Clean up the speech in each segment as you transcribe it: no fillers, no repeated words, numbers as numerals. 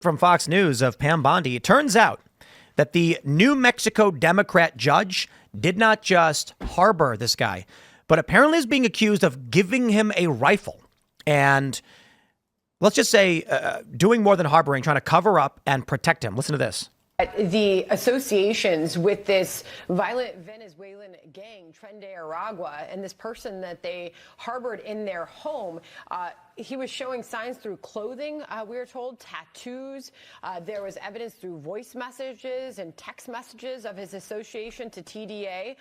from Fox News of Pam Bondi. It turns out that the New Mexico Democrat judge did not just harbor this guy, but apparently is being accused of giving him a rifle. And let's just say doing more than harboring, trying to cover up and protect him. Listen to this. The associations with this violent Venezuelan gang, Tren de Aragua, and this person that they harbored in their home, he was showing signs through clothing, we were told, tattoos. There was evidence through voice messages and text messages of his association to TDA.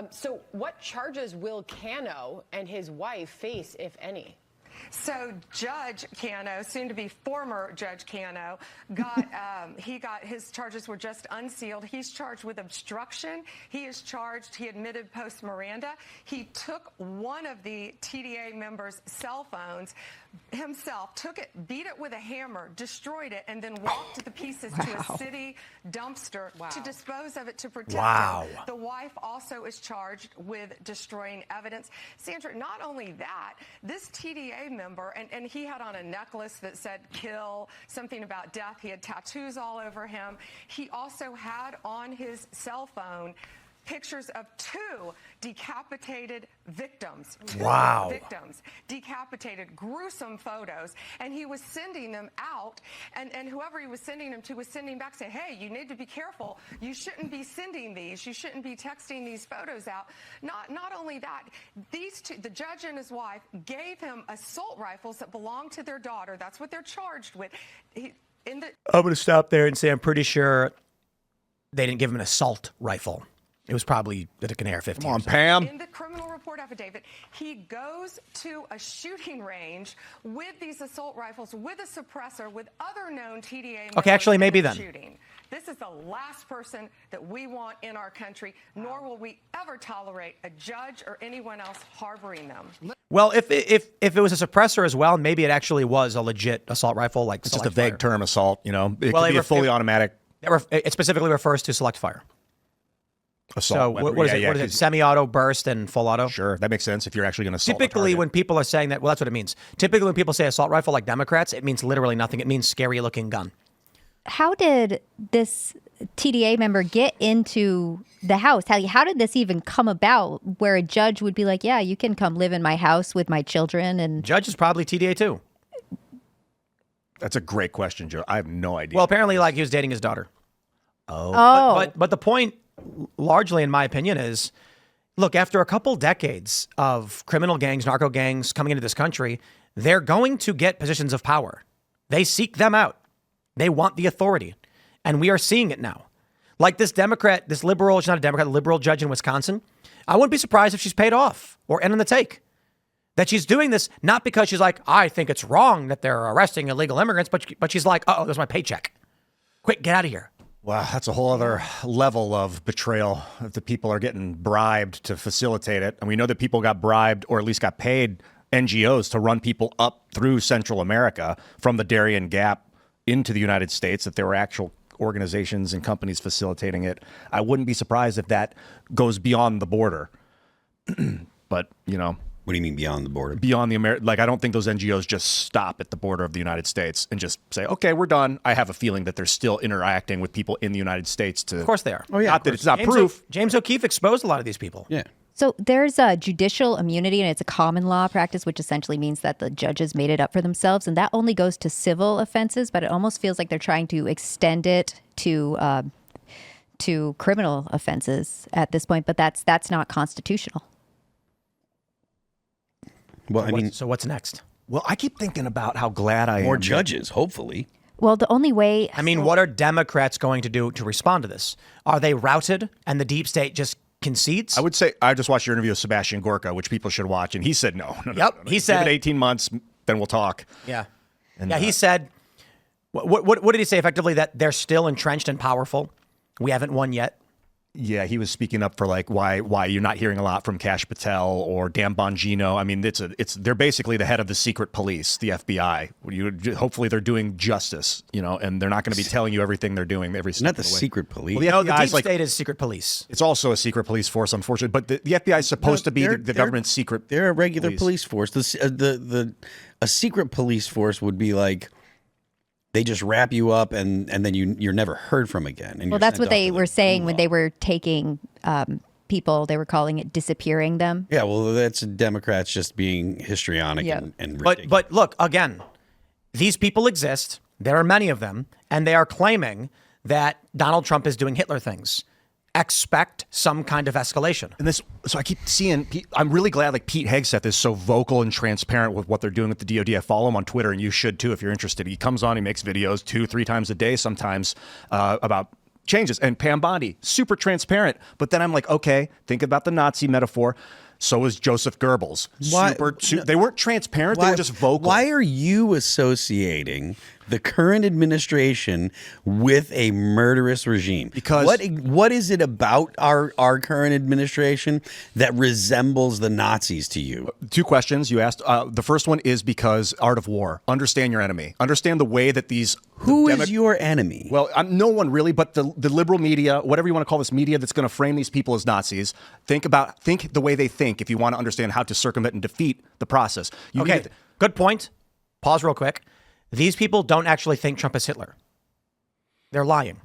So what charges will Cano and his wife face, if any? So Judge Cano, soon to be former Judge Cano, got his charges were just unsealed. He's charged with obstruction. He admitted post Miranda. He took one of the TDA members' cell phones himself, took it, beat it with a hammer, destroyed it, and then walked the pieces to a city dumpster to dispose of it to protect him. The wife also is charged with destroying evidence. Sandra, not only that, this TDA member, and he had on a necklace that said kill, something about death. He had tattoos all over him. He also had on his cell phone pictures of 2 decapitated victims. Victims, decapitated, gruesome photos. And he was sending them out, and whoever he was sending them to was sending back saying, hey, you need to be careful. You shouldn't be sending these. You shouldn't be texting these photos out. Not only that, these 2, the judge and his wife, gave him assault rifles that belonged to their daughter. That's what they're charged with. I'm going to stop there and say I'm pretty sure they didn't give him an assault rifle. It was probably an AR-15. Come on, Pam. In the criminal report affidavit, he goes to a shooting range with these assault rifles, with a suppressor, with other known TDA members. Okay, actually, maybe then. Shooting. This is the last person that we want in our country, nor will we ever tolerate a judge or anyone else harboring them. Well, if it was a suppressor as well, maybe it actually was a legit assault rifle. Like it's just a vague term, assault. You know, it could be a fully automatic. It specifically refers to select fire. Assault so weapon. what is it? Semi-auto, burst, and full auto? Sure, that makes sense if you're actually going to assault. Typically, when people are saying that, well, that's what it means. Typically, when people say assault rifle, like Democrats, it means literally nothing. It means scary-looking gun. How did this TDA member get into the house? How did this even come about where a judge would be like, yeah, you can come live in my house with my children? And judge is probably TDA too. That's a great question, Joe. I have no idea. Well, apparently, like, he was dating his daughter. But the point, largely, in my opinion, is, look, after a couple decades of criminal gangs, narco gangs coming into this country, they're going to get positions of power. They seek them out. They want the authority. And we are seeing it now. Like this Democrat, this liberal, she's not a Democrat, liberal judge in Wisconsin. I wouldn't be surprised if she's paid off or in on the take. That she's doing this not because she's like, I think it's wrong that they're arresting illegal immigrants, but she's like, uh-oh, there's my paycheck. Quick, get out of here. Wow, that's a whole other level of betrayal. If the people are getting bribed to facilitate it. And we know that people got bribed or at least got paid NGOs to run people up through Central America from the Darien Gap into the United States, that there were actual organizations and companies facilitating it. I wouldn't be surprised if that goes beyond the border. But, you know. What do you mean beyond the border? Beyond the like, I don't think those NGOs just stop at the border of the United States and just say, okay, we're done. I have a feeling that they're still interacting with people in the United States to. Of course they are. Oh, yeah. Not that it's not proof. James O'Keefe exposed a lot of these people. Yeah. So there's a judicial immunity, and it's a common law practice, which essentially means that the judges made it up for themselves. And that only goes to civil offenses, but it almost feels like they're trying to extend it to criminal offenses at this point. But that's not constitutional. Well, I mean, so what's next? Well, I keep thinking about how glad I am. More judges, hopefully. Well, the only way. I mean, what are Democrats going to do to respond to this? Are they routed and the deep state just concedes? I would say I just watched your interview with Sebastian Gorka, which people should watch, and he said no. He said give it 18 months, then we'll talk. Yeah, and he said, what did he say effectively? That they're still entrenched and powerful. We haven't won yet. Yeah, he was speaking up for like why you're not hearing a lot from Kash Patel or Dan Bongino. I mean, they're basically the head of the secret police, the FBI. Hopefully they're doing justice, you know, and they're not going to be telling you everything they're doing every step Not the of the way. secret police. Well, the deep state is secret police. It's also a secret police force, unfortunately, but the FBI is supposed to be the government's secret. They're a regular police force. A secret police force would be like they just wrap you up and then you're never heard from again. And well, that's what they were saying when they were taking people. They were calling it disappearing them. Yeah, well, that's Democrats just being histrionic and ridiculous. But look, again, these people exist. There are many of them, and they are claiming that Donald Trump is doing Hitler things. Expect some kind of escalation. And this, so I keep seeing, I'm really glad like Pete Hegseth is so vocal and transparent with what they're doing with the DOD. I follow him on Twitter, and you should too if you're interested. He comes on, he makes videos 2-3 times a day sometimes about changes. And Pam Bondi, super transparent. But then I'm like, okay, think about the Nazi metaphor. So was Joseph Goebbels. They weren't transparent, they were just vocal. Why are you associating the current administration with a murderous regime? Because what is it about our current administration that resembles the Nazis to you? 2 questions you asked. The first one is because art of war. Understand your enemy. Understand the way that these... Who is your enemy? Well, no one really, but the liberal media, whatever you want to call this media that's going to frame these people as Nazis, think the way they think if you want to understand how to circumvent and defeat the process. Good point. Pause real quick. These people don't actually think Trump is Hitler. They're lying.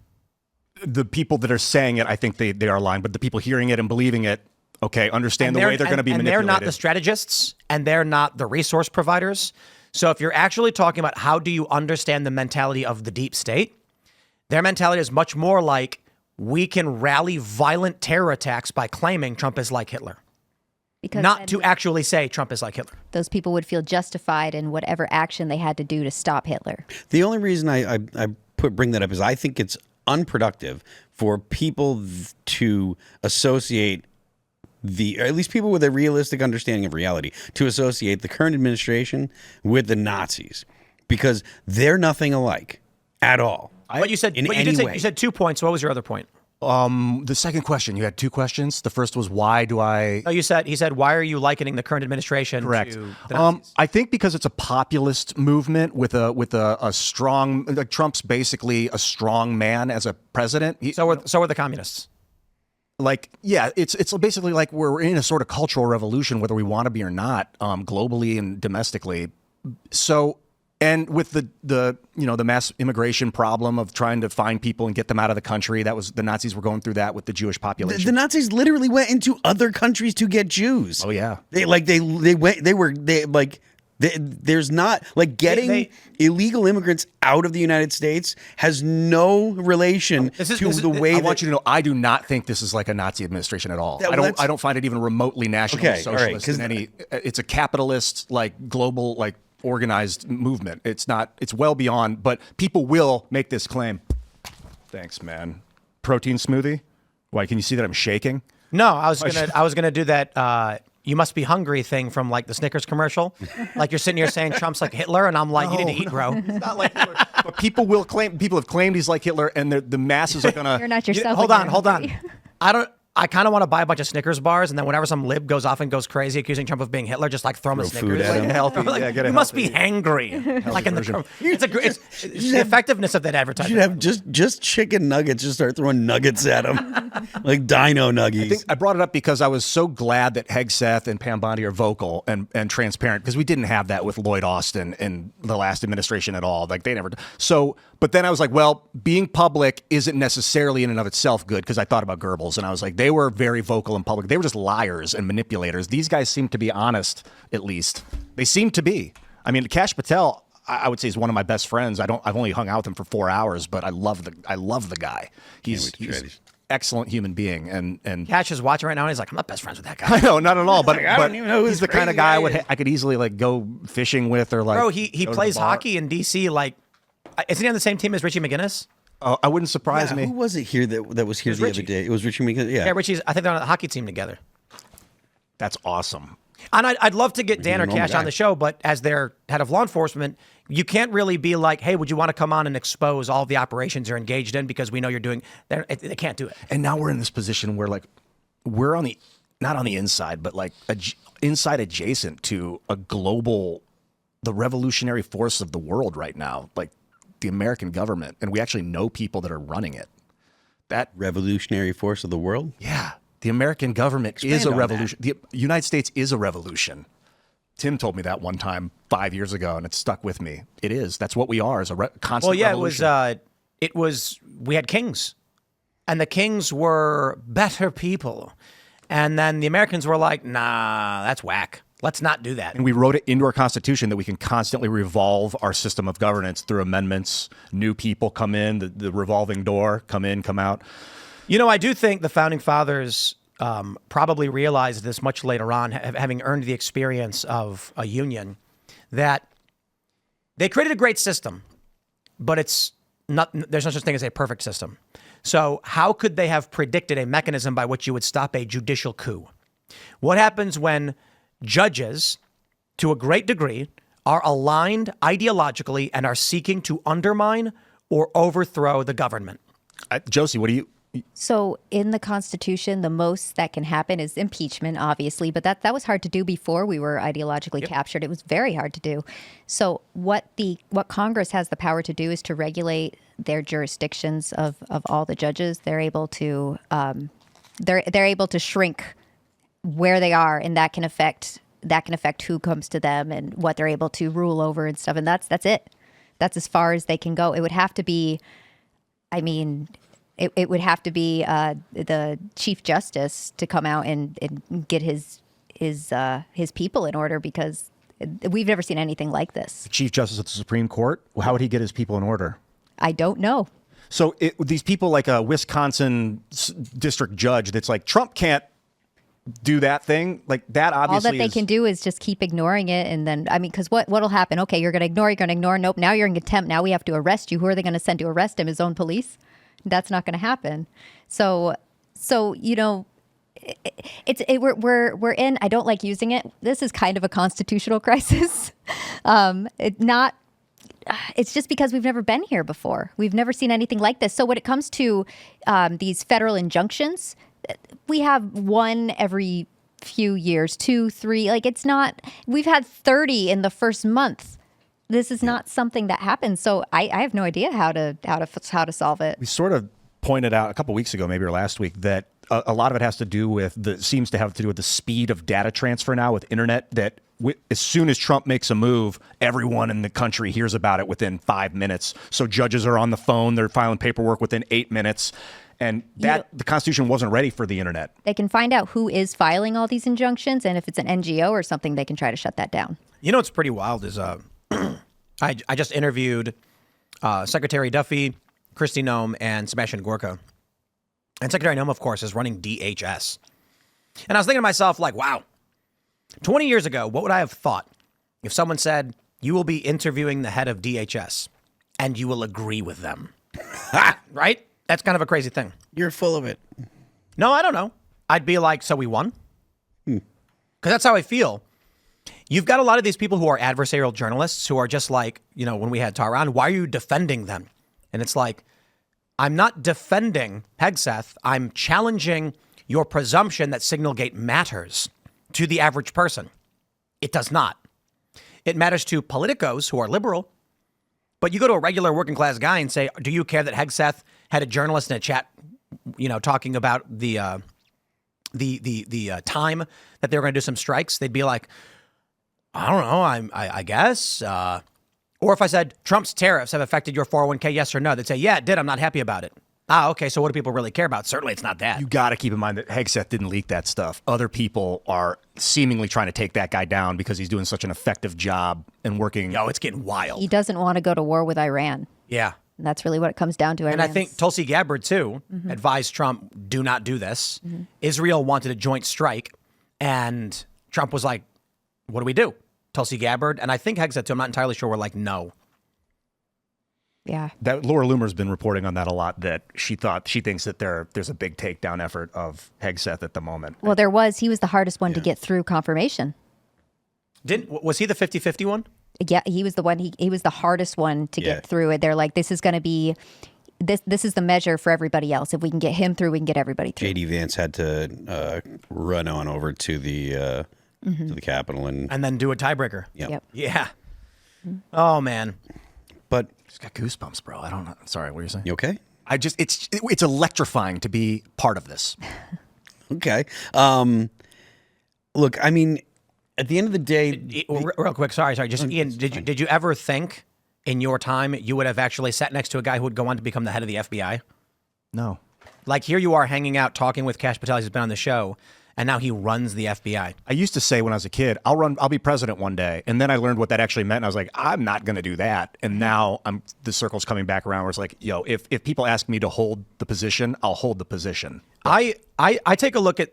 The people that are saying it, I think they are lying, but the people hearing it and believing it, okay, understand the way they're going to be manipulated. And they're not the strategists, and they're not the resource providers. So if you're actually talking about how do you understand the mentality of the deep state, their mentality is much more like we can rally violent terror attacks by claiming Trump is like Hitler. Because not to actually say Trump is like Hitler. Those people would feel justified in whatever action they had to do to stop Hitler. The only reason I bring that up is I think it's unproductive for people to associate or at least people with a realistic understanding of reality, to associate the current administration with the Nazis, because they're nothing alike at all. But you said 2 points. What was your other point? The second question, you had 2 questions. The first was, why do I... No, he said, why are you likening the current administration Correct. to the Nazis? I think because it's a populist movement with a strong... Like Trump's basically a strong man as a president. So are the communists. Like, yeah, it's basically like we're in a sort of cultural revolution, whether we want to be or not, globally and domestically. So... And with the mass immigration problem of trying to find people and get them out of the country, that was the Nazis were going through that with the Jewish population. The Nazis literally went into other countries to get Jews. Oh yeah, there's not like getting illegal immigrants out of the United States has no relation to the way. I want you to know, I do not think this is like a Nazi administration at all. I don't find it even remotely national socialist in any. It's a capitalist, like global, like organized movement. It's not. It's well beyond. But people will make this claim. Thanks, man. Protein smoothie. Why? Can you see that I'm shaking? No, I was gonna do that. You must be hungry thing from like the Snickers commercial. Like you're sitting here saying Trump's like Hitler, and I'm like, you need to eat, bro. It's not like Hitler. But people will claim. People have claimed he's like Hitler, and the masses are gonna. You're not yourself. Hold on. I kind of want to buy a bunch of Snickers bars, and then whenever some lib goes off and goes crazy accusing Trump of being Hitler, just like throw him a Snickers. Food at him. Like, you must be hangry. Like in the it's the effectiveness of that advertising. You should have just chicken nuggets. Just start throwing nuggets at him, like Dino Nuggies. I brought it up because I was so glad that Hegseth and Pam Bondi are vocal and transparent, because we didn't have that with Lloyd Austin in the last administration at all. Like they never. So, but then I was like, well, being public isn't necessarily in and of itself good, because I thought about Goebbels and I was like, they were very vocal in public. They were just liars and manipulators. These guys seem to be honest, at least. They seem to be. I mean, Kash Patel, I would say, is one of my best friends. I've only hung out with him for 4 hours, but I love the guy. He's excellent human being. And Kash is watching right now, and he's like, I'm not best friends with that guy. I know, not at all. But, I don't even know he's the kind of guy I could easily like go fishing with, or like. Bro, he plays hockey in DC. Like, isn't he on the same team as Richie McGinnis? I wouldn't surprise me. Who was it here that was here the other day? It was Richie McGinnis. Yeah, Richie's. I think they're on a hockey team together. That's awesome. And I'd love to get Dan or Kash on the show, but as their head of law enforcement, you can't really be like, hey, would you want to come on and expose all of the operations you're engaged in, because we know you're doing. They can't do it. And now we're in this position where like we're on the not on the inside, but like inside adjacent to a global, the revolutionary force of the world right now, like the American government, and we actually know people that are running it. That revolutionary force of the world? Yeah. The American government is a revolution. The United States is a revolution. Tim told me that one time 5 years ago, and it stuck with me. It is. That's what we are, is a constant Well, yeah, revolution. we had kings, and the kings were better people. And then the Americans were like, nah, that's whack. Let's not do that. And we wrote it into our Constitution that we can constantly revolve our system of governance through amendments. New people come in, the revolving door, come in, come out. You know, I do think the Founding Fathers probably realized this much later on, having earned the experience of a union, that they created a great system, but there's no such thing as a perfect system. So how could they have predicted a mechanism by which you would stop a judicial coup? What happens when judges, to a great degree, are aligned ideologically and are seeking to undermine or overthrow the government? Josie, what do you... So in the Constitution, the most that can happen is impeachment, obviously, but that was hard to do before we were ideologically captured. It was very hard to do. So what Congress has the power to do is to regulate their jurisdictions of all the judges. They're able to they're able to shrink where they are, and that can affect who comes to them and what they're able to rule over and stuff. And that's it. That's as far as they can go. It would have to be, I mean, it would have to be the Chief Justice to come out and get his people in order, because we've never seen anything like this. The Chief Justice of the Supreme Court? How would he get his people in order? I don't know. So these people, like a Wisconsin district judge that's like, Trump can't do that thing, like that obviously all that they can do is just keep ignoring it. And then, I mean, because what'll happen? Okay, you're going to ignore. Nope, now you're in contempt. Now we have to arrest you. Who are they going to send to arrest him? His own police? That's not going to happen. So you know, we're in. I don't like using it. This is kind of a constitutional crisis. It's just because we've never been here before. We've never seen anything like this. So when it comes to these federal injunctions, we have one every few years, 2, 3. Like, it's not. We've had 30 in the first month. This is not something that happens. So I have no idea how to solve it. We sort of pointed out a couple weeks ago, maybe or last week, that a lot of it has to do with seems to have to do with the speed of data transfer now with internet. That as soon as Trump makes a move, everyone in the country hears about it within 5 minutes. So judges are on the phone; they're filing paperwork within 8 minutes. And the Constitution wasn't ready for the internet. They can find out who is filing all these injunctions, and if it's an NGO or something, they can try to shut that down. You know what's pretty wild is I just interviewed Secretary Duffy, Kristi Noem, and Sebastian Gorka. And Secretary Noem, of course, is running DHS. And I was thinking to myself, like, wow, 20 years ago, what would I have thought if someone said, you will be interviewing the head of DHS and you will agree with them? Right? That's kind of a crazy thing. You're full of it. No, I don't know. I'd be like, so we won? Because that's how I feel. You've got a lot of these people who are adversarial journalists who are just like, you know, when we had Tar on, why are you defending them? And it's like, I'm not defending Hegseth. I'm challenging your presumption that Signalgate matters to the average person. It does not. It matters to politicos who are liberal. But you go to a regular working class guy and say, do you care that Hegseth had a journalist in a chat, you know, talking about the time that they were going to do some strikes? They'd be like, I don't know, I guess. Or if I said, Trump's tariffs have affected your 401k, yes or no, they'd say, yeah, it did. I'm not happy about it. Okay, so what do people really care about? Certainly it's not that. You got to keep in mind that Hegseth didn't leak that stuff. Other people are seemingly trying to take that guy down because he's doing such an effective job and working. Oh, it's getting wild. He doesn't want to go to war with Iran. Yeah. And that's really what it comes down to. And I think Tulsi Gabbard, too, advised Trump, do not do this. Israel wanted a joint strike. And Trump was like, what do we do? Tulsi Gabbard, and I think Hegseth, too, I'm not entirely sure, were like, no. Yeah. That Laura Loomer's been reporting on that a lot, that she thinks that there's a big takedown effort of Hegseth at the moment. Well, he was the hardest one to get through confirmation. Was he the 50-50 one? Yeah, he was the one, he was the hardest one to get through it. They're like, this is going to be, this is the measure for everybody else. If we can get him through, we can get everybody through. J.D. Vance had to run on over to the Capitol and then do a tiebreaker. Yep. Yeah. Oh man. But just got goosebumps, bro. I don't know. Sorry, what were you saying? You okay? It's electrifying to be part of this. Okay. Look, I mean, at the end of the day, Real quick, sorry. Just Ian, did you ever think in your time you would have actually sat next to a guy who would go on to become the head of the FBI? No. Like here you are hanging out talking with Kash Patel. He's been on the show, and now he runs the FBI. I used to say when I was a kid, I'll be president one day. And then I learned what that actually meant. And I was like, I'm not going to do that. And now the circle's coming back around where it's like, if people ask me to hold the position, I'll hold the position. I take a look at,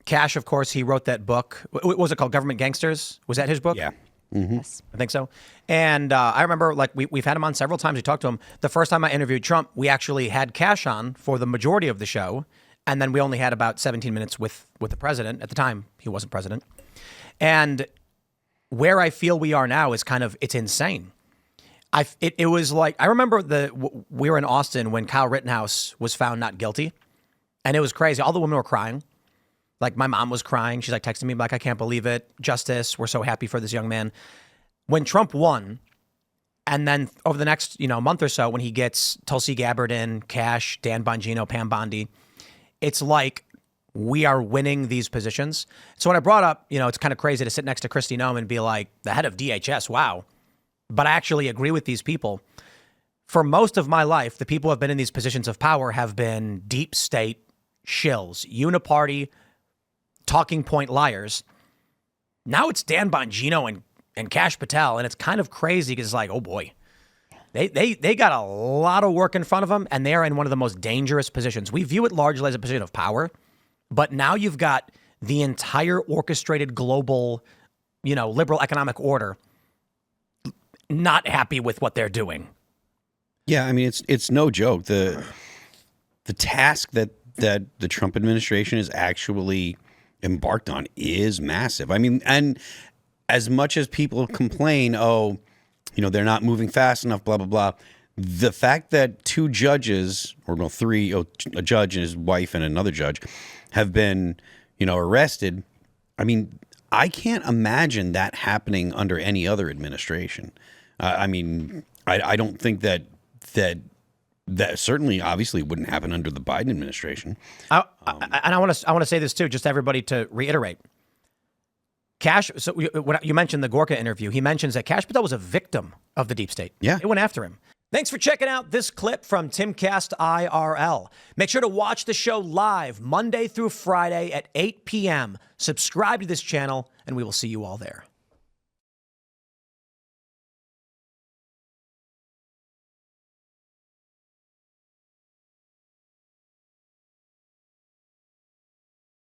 Kash, of course, he wrote that book. What was it called? Government Gangsters? Was that his book? yeah. Yes. I think so. And I remember, we've had him on several times. We talked to him. The first time I interviewed Trump, we actually had Kash on for the majority of the show. And then we only had about 17 minutes with the president. At the time, he wasn't president. And where I feel we are now is it's insane. It was like, I remember we were in Austin when Kyle Rittenhouse was found not guilty. And it was crazy. All the women were crying. Like my mom was crying. She's like texting me like, I can't believe it. Justice. We're so happy for this young man. When Trump won, and then over the next month or so, when he gets Tulsi Gabbard in, Kash, Dan Bongino, Pam Bondi, it's like we are winning these positions. So when I brought up, it's kind of crazy to sit next to Kristi Noem and be like, the head of DHS, wow. But I actually agree with these people. For most of my life, the people who have been in these positions of power have been deep state shills, uniparty, talking point liars. Now it's Dan Bongino and Kash Patel, and it's kind of crazy because it's like, oh boy, they got a lot of work in front of them, and they are in one of the most dangerous positions. We view it largely as a position of power, but now you've got the entire orchestrated global, liberal economic order not happy with what they're doing. Yeah, I mean it's no joke. The task that the Trump administration is actually embarked on is massive. I mean, and as much as people complain, they're not moving fast enough, blah, blah, blah. The fact that two judges, three, a judge and his wife and another judge have been, arrested. I mean, I can't imagine that happening under any other administration. I don't think that certainly obviously wouldn't happen under the Biden administration. And I want to say this too, just everybody to reiterate. Kash, so when you mentioned the Gorka interview, he mentions that Kash Patel was a victim of the deep state. Yeah. They went after him. Thanks for checking out this clip from Timcast IRL. Make sure to watch the show live Monday through Friday at 8 p.m. Subscribe to this channel, and we will see you all there.